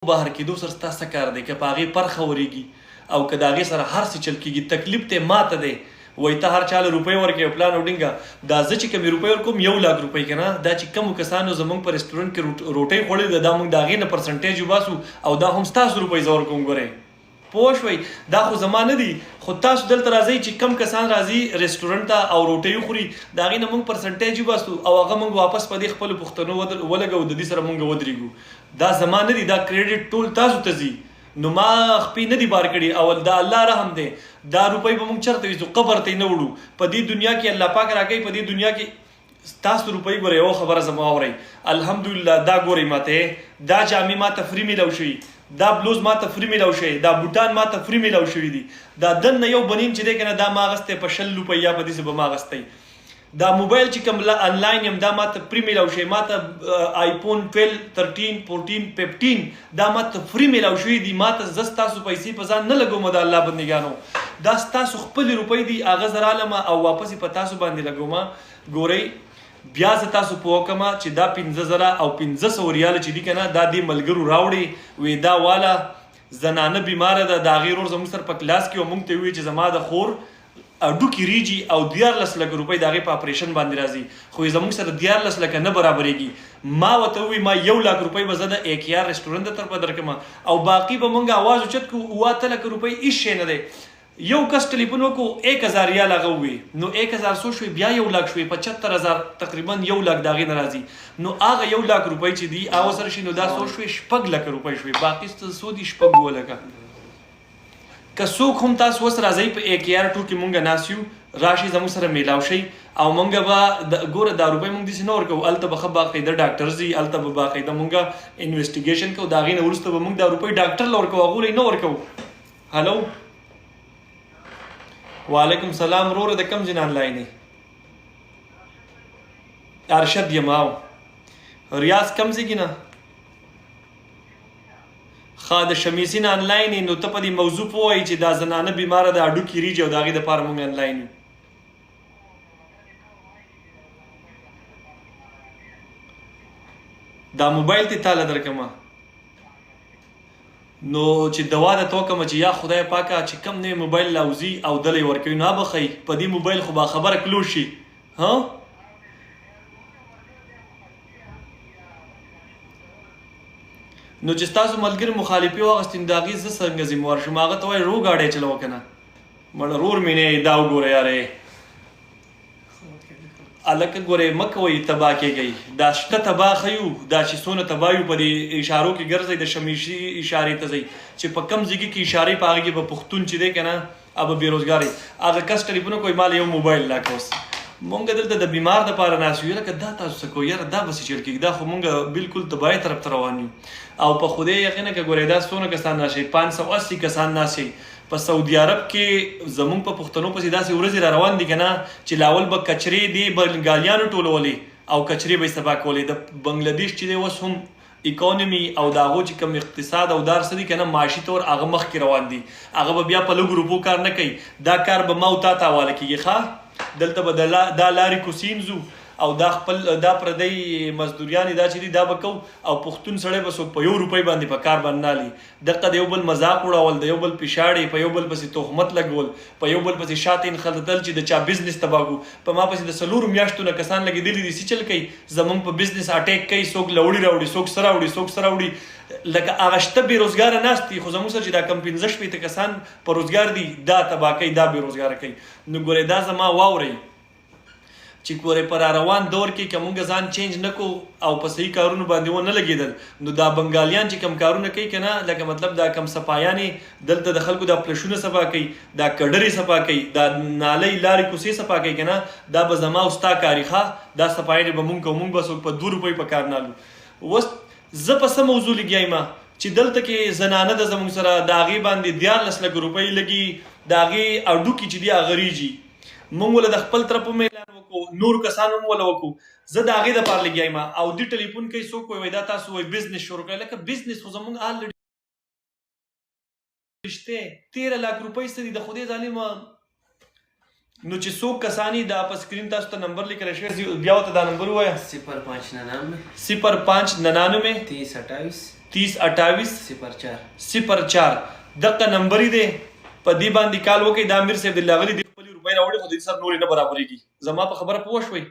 بهر کېدو سره ستا څه کار دی؟ که په هغې پرخه ورېږي او که د هغې سره هر څه چل کېږي، تکلیف ته ماته دی. وایي ته هر چا له روپۍ ورکوې او پلان او ډینګه. دا زه چې کمې روپۍ ورکوم 1,00,000 روپۍ که نه، دا چې کومو کسانو زموږ په رسټورنټ کې روټۍ خوړلې ده، دا موږ د هغې نه پرسنټیج وباسو او دا هم ستاسو روپۍ زه ورکوم. ګورئ پوه شوئ، دا خو زما نه دي، خو تاسو دلته راځئ چې کم کسان راځي رسټورنټ ته او روټۍ وخوري، د هغې نه موږ پرسنټیج وباسو او هغه موږ واپس په دې خپلو پوښتنو ولګوو، د دې سره موږ ودرېږو. دا زما نه دي، دا کریډټ ټول تاسو ته ځي. نو ما خپې نه دي بار کړي او دا الله رحم دی. دا روپۍ به موږ چېرته ویسو؟ قبر ته یې نه وړو. په دې دنیا کې الله پاک راکوي، په دې دنیا کې تاسو روپۍ ګورئ. یوه خبره زما واورئ، الحمدلله دا ګورئ ماته دا جامې ماته فري میلاو شوي، دا بلوز ماته فري میلاو شوی، دا بوټان ماته فري میلاو شوي دي. دا دننه یو بنین چې دی که نه، دا ما اغستی په 20 روپۍ یا په داسې به ما اغستی. دا موبایل چې کوم انلاین یم دا ماته فري میلاو شوی، ماته آیفون 12 13 14 15 دا ماته فري میلاو شوي دي. ماته زه ستاسو پیسې په ځان نه لګوم د الله بندګانو، دا ستاسو خپلې روپۍ دي، هغه زه رالمه او واپس یې په تاسو باندې لګومه. ګورئ بیا زه تاسو پوه کړمه چې دا 15,000 او 500 ریاله چې دي که نه، دا دې ملګرو راوړې وې دا واله زنانه بیماره ده، د هغې ورور زموږ سره په کلاس کې و، موږ ته ووایي چې زما د خور هډوکي ریجي او 14 لکه روپۍ د هغې په اپریشن باندې راځي، خو زموږ سره 14 لکه نه برابرېږي. ما ورته ووایي ما 1,00,000 روپۍ به زه د AKR رسټورنټ د طرفه درکړم او باقي به موږ اواز اوچت کړو 8 لکه روپۍ هېڅ شی نه دی. یو کس ټلیفون وکړو 1,000 ریال هغه ووایي، نو 1,000 څو شوې؟ بیا 1,00,000 شوې، 75,000 تقریبا 1,00,000 د هغې نه راځي. نو هغه 1,00,000 روپۍ چې دي هغه سره شي، نو دا څو شوې؟ 6 لکه روپۍ شوې. باقي څو دي؟ 6 لکه. که څوک هم تاسو اوس راځئ په AKR 2 کې مونږ ناست یو، راشئ زموږ سره میلاو شئ او مونږ به ګوره دا روپۍ مونږ داسې نه ورکوو، هلته به ښه باقاعده ډاکټر ځي، هلته به باقاعده مونږ انویسټیګیشن کوو، د هغې نه وروسته به مونږ دا روپۍ ډاکټر له ورکوو، هغو نه ورکوو. هلو وعلیکم سلام وروره، د کوم ځای نه آنلاین یې؟ ارشد یم. او ریاض کوم ځای کې نه؟ ښه د شمیسي نه آنلاین یې، نو ته په دې موضوع پوهوایي چې دا زنانه بیماره ده هډوکي ریجي او د هغې دپاره مونږ آنلاین یو. دا موبایل ته تاله درکړمه نو چې دوا درته وکړمه چې یا خدای پاکه چې کم نوی موبایل راوځي او دله یې ورکوي، نو به ښایي په دې موبایل خو باخبره کلوز شي. ها نو چې ستاسو ملګري مخالفي واغستې نو د هغې زه څنګه ذموار شم؟ هغه ته وایي رو ګاډی چلوه که نه، مړه رور مې نه دا وګوره یارې هلکه ګورئ مه کوئ تباه کېږئ. دا شته تباه ښیو، دا چې څونه تباه یو په دې اشارو کې ګرځئ، د شمیشي اشارې ته ځئ چې په کم ځای کې اشارې په هغې کې به پښتون چې دی که نه هغه بېروزګار یي. هغه کس ټلیفون وکړئ ما له یو موبایل راکړه. اوس مونږ دلته د بیمار دپاره ناست یو، لکه دا تاسو څه کوئ یاره دا به څه چل کېږي؟ دا خو مونږ بلکل تباهۍ طرف ته روان یو. او په خدای یقینه که ګورئ دا څونه کسان ناست شئ، 580 کسان ناست شئ. په سعودي عرب کې زمونږ په پښتنو پسې داسې ورځې را روان دي که نه چې لاول به کچرې دې بنګالیانو ټولولې او کچرې به یې سبا کولې. د بنګلادیش چې دی اوس هم اکانومي او د هغو چې کوم اقتصاد او دار څه دي که نه معاشي طور هغه مخکې روان دي، هغه به بیا په لږو روپو کار نه کوي، دا کار به ما او تا ته حواله کېږي. ښه دلته به دا لارې کوسین ځو او دا خپل دا پردی مزدوریانې دا چې دي دا به کوو او پښتون سړی به څوک په 1 روپۍ باندې په کار باندې نه هلي. دقه د یو بل مذاق وړول، د یو بل پیشاړې، په یو بل پسې تهمت لګول، په یو بل پسې شاته انخدل چې د چا بزنس تباه کړو. په ما پسې د 4 میاشتو نه کسان لګېدلي دي څه چل کوي، زمونږ په بزنس اټیک کوي، څوک لوړي راوړي، څوک څه راوړي، څوک څه راوړي. لکه هغه شته بېروزګاره ناست دي، خو زموږ سره چې دا کم 15-16 کسان په روزګار دي دا تباه کوي، دا بېروزګاره کوي. نو ګورئ دا زما واورئ چې ګورئ په راروان دور کې که مونږ ځان چینج نه کړو او په صحیح کارونو باندې ونه لګېدل، نو دا بنګالیان چې کم کارونه کوي که نه، لکه مطلب دا کم صفایانې دلته د خلکو دا پلشونه صفا کوي، دا کډرې صفا کوي، دا نالۍ لارې کوڅې صفا کوي که نه، دا به زما او ستا کاري. ښه دا صفایانې به مونږ کوو، مونږ به څوک په 2 روپۍ په کار نه هلو. اوس زه په څه موضوع لګیا یم چې دلته کې زنانه ده زموږ سره، د هغې باندې 14 لکه روپۍ لګي، د هغې هډوکي چې دي هغه ریجي. مونږ له د خپل طرف هم اعلان وکړو، نورو کسانو هم وله وکړو، زه د هغې دپاره لګیا یم. او دوی ټلیفون کوي څوک وایي دا تاسو وایي بزنس شروع کړئ، لکه بزنس خو زموږ آلرډي شته 13 لک روپۍ څه دي د خدای ظالمه. نو چې څوک کسانی دا په سکرین تاسو ته نمبر لیکلی شوی، بیا ورته دا نمبر ووایه 0599 0599 3028 3028 دغه نمبر دی په دې باندې کال وکړئ. دا امیر صاحب د لاغلي د خپلې روپۍ راوړي خو د دې سره نورې نه برابرېږي. زما په خبره پوه شوئ؟